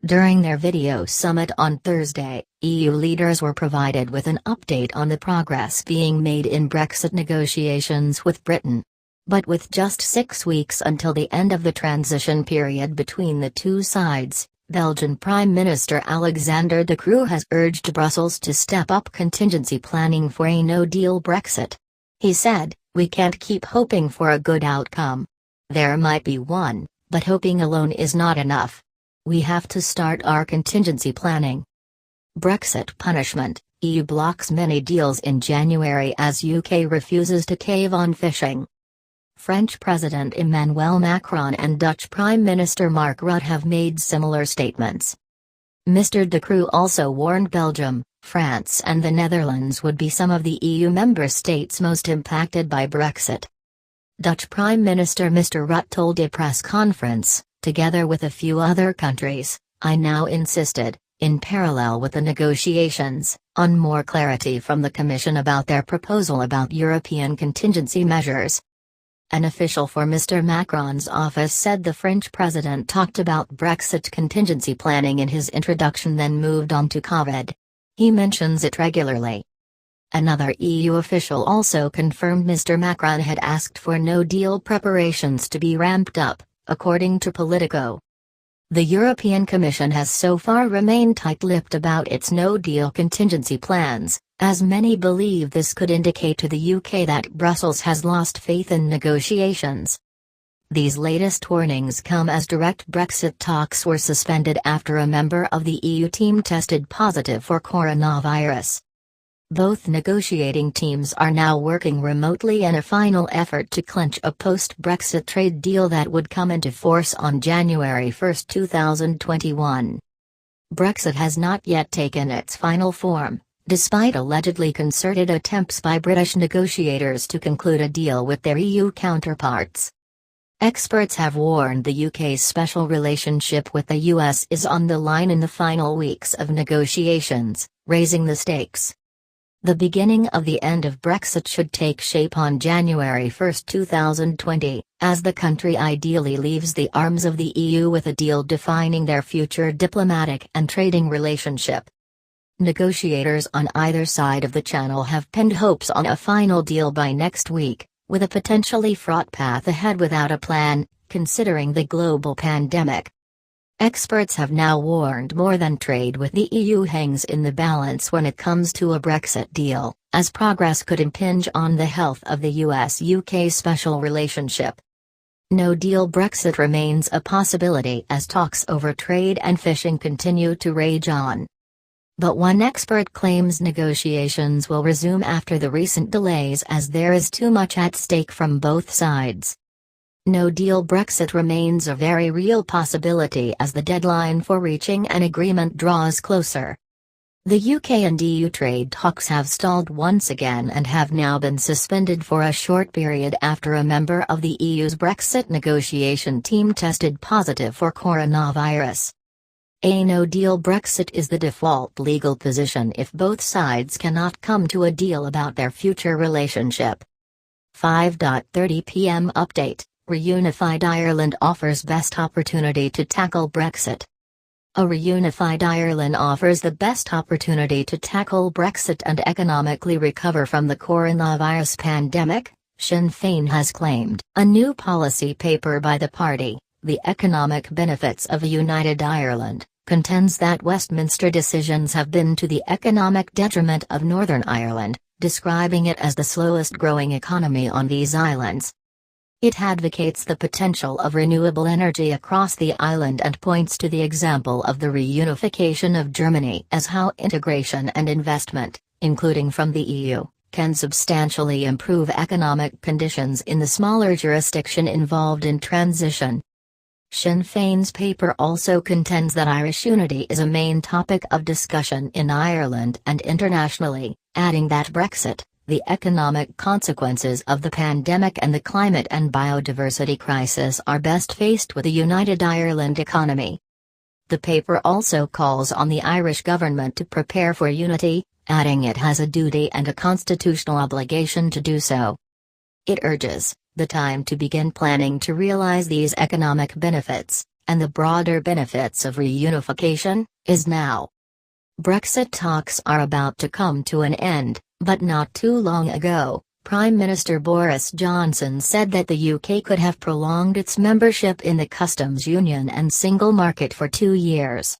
During their video summit on Thursday, EU leaders were provided with an update on the progress being made in Brexit negotiations with Britain. But with just 6 weeks until the end of the transition period between the two sides, Belgian Prime Minister Alexander De Croo has urged Brussels to step up contingency planning for a no-deal Brexit. He said, "We can't keep hoping for a good outcome. There might be one, but hoping alone is not enough. We have to start our contingency planning." Brexit punishment: EU blocks many deals in January as UK refuses to cave on fishing. French President Emmanuel Macron and Dutch Prime Minister Mark Rutte have made similar statements. Mr De Croo also warned Belgium, France and the Netherlands would be some of the EU member states most impacted by Brexit. Dutch Prime Minister Mr Rutte told a press conference, "Together with a few other countries, I now insisted, in parallel with the negotiations, on more clarity from the Commission about their proposal about European contingency measures." An official for Mr Macron's office said the French president talked about Brexit contingency planning in his introduction, then moved on to COVID. He mentions it regularly. Another EU official also confirmed Mr Macron had asked for no-deal preparations to be ramped up, according to Politico. The European Commission has so far remained tight-lipped about its no-deal contingency plans, as many believe this could indicate to the UK that Brussels has lost faith in negotiations. These latest warnings come as direct Brexit talks were suspended after a member of the EU team tested positive for coronavirus. Both negotiating teams are now working remotely in a final effort to clinch a post-Brexit trade deal that would come into force on January 1, 2021. Brexit has not yet taken its final form, despite allegedly concerted attempts by British negotiators to conclude a deal with their EU counterparts. Experts have warned the UK's special relationship with the US is on the line in the final weeks of negotiations, raising the stakes. The beginning of the end of Brexit should take shape on January 1, 2020, as the country ideally leaves the arms of the EU with a deal defining their future diplomatic and trading relationship. Negotiators on either side of the Channel have pinned hopes on a final deal by next week, with a potentially fraught path ahead without a plan, considering the global pandemic. Experts have now warned more than trade with the EU hangs in the balance when it comes to a Brexit deal, as progress could impinge on the health of the US-UK special relationship. No-deal Brexit remains a possibility as talks over trade and fishing continue to rage on. But one expert claims negotiations will resume after the recent delays as there is too much at stake from both sides. No-deal Brexit remains a very real possibility as the deadline for reaching an agreement draws closer. The UK and EU trade talks have stalled once again and have now been suspended for a short period after a member of the EU's Brexit negotiation team tested positive for coronavirus. A no-deal Brexit is the default legal position if both sides cannot come to a deal about their future relationship. 5:30 p.m. update. Reunified Ireland offers best opportunity to tackle Brexit. A reunified Ireland offers the best opportunity to tackle Brexit and economically recover from the coronavirus pandemic, Sinn Féin has claimed. A new policy paper by the party, The Economic Benefits of a United Ireland, contends that Westminster decisions have been to the economic detriment of Northern Ireland, describing it as the slowest growing economy on these islands. It advocates the potential of renewable energy across the island and points to the example of the reunification of Germany as how integration and investment, including from the EU, can substantially improve economic conditions in the smaller jurisdiction involved in transition. Sinn Féin's paper also contends that Irish unity is a main topic of discussion in Ireland and internationally, adding that Brexit, the economic consequences of the pandemic and the climate and biodiversity crisis are best faced with a united Ireland economy. The paper also calls on the Irish government to prepare for unity, adding it has a duty and a constitutional obligation to do so. It urges the time to begin planning to realize these economic benefits, and the broader benefits of reunification, is now. Brexit talks are about to come to an end, but not too long ago, Prime Minister Boris Johnson said that the UK could have prolonged its membership in the customs union and single market for 2 years.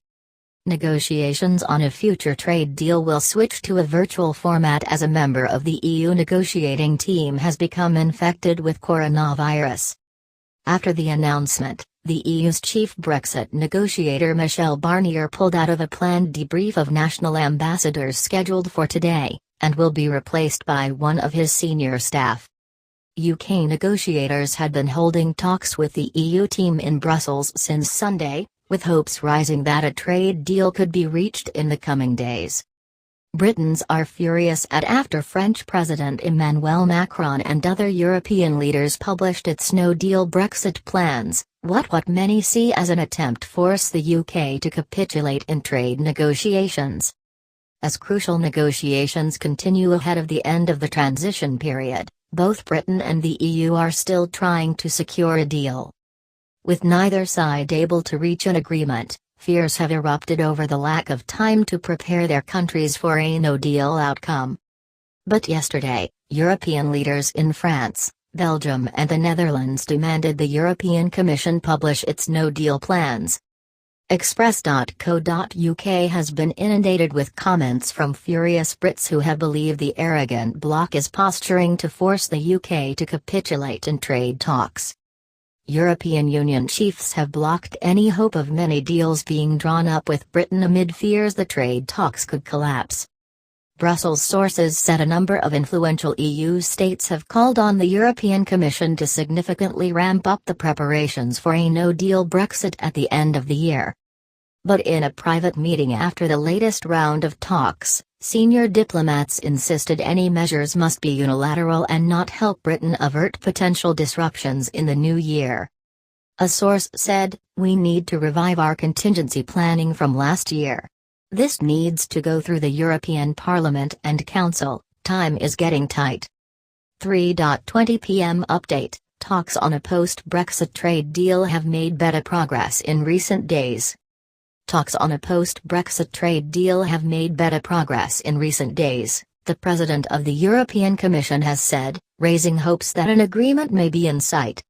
Negotiations on a future trade deal will switch to a virtual format as a member of the EU negotiating team has become infected with coronavirus. After the announcement, the EU's chief Brexit negotiator Michel Barnier pulled out of a planned debrief of national ambassadors scheduled for today, and will be replaced by one of his senior staff. UK negotiators had been holding talks with the EU team in Brussels since Sunday, with hopes rising that a trade deal could be reached in the coming days. Britons are furious after French President Emmanuel Macron and other European leaders published its no-deal Brexit plans, what many see as an attempt to force the UK to capitulate in trade negotiations. As crucial negotiations continue ahead of the end of the transition period, both Britain and the EU are still trying to secure a deal. With neither side able to reach an agreement, fears have erupted over the lack of time to prepare their countries for a no-deal outcome. But yesterday, European leaders in France, Belgium and the Netherlands demanded the European Commission publish its no-deal plans. Express.co.uk has been inundated with comments from furious Brits who have believed the arrogant bloc is posturing to force the UK to capitulate in trade talks. European Union chiefs have blocked any hope of many deals being drawn up with Britain amid fears the trade talks could collapse. Brussels sources said a number of influential EU states have called on the European Commission to significantly ramp up the preparations for a no-deal Brexit at the end of the year. But in a private meeting after the latest round of talks, senior diplomats insisted any measures must be unilateral and not help Britain avert potential disruptions in the new year. A source said, "We need to revive our contingency planning from last year. This needs to go through the European Parliament and Council, time is getting tight." 3:20 p.m. Update: talks on a post-Brexit trade deal have made better progress in recent days. Talks on a post-Brexit trade deal have made better progress in recent days, the President of the European Commission has said, raising hopes that an agreement may be in sight.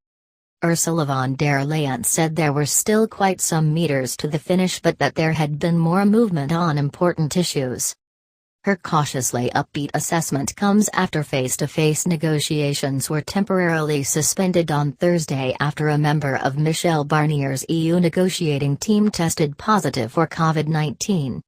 Ursula von der Leyen said there were still quite some meters to the finish but that there had been more movement on important issues. Her cautiously upbeat assessment comes after face-to-face negotiations were temporarily suspended on Thursday after a member of Michel Barnier's EU negotiating team tested positive for COVID-19.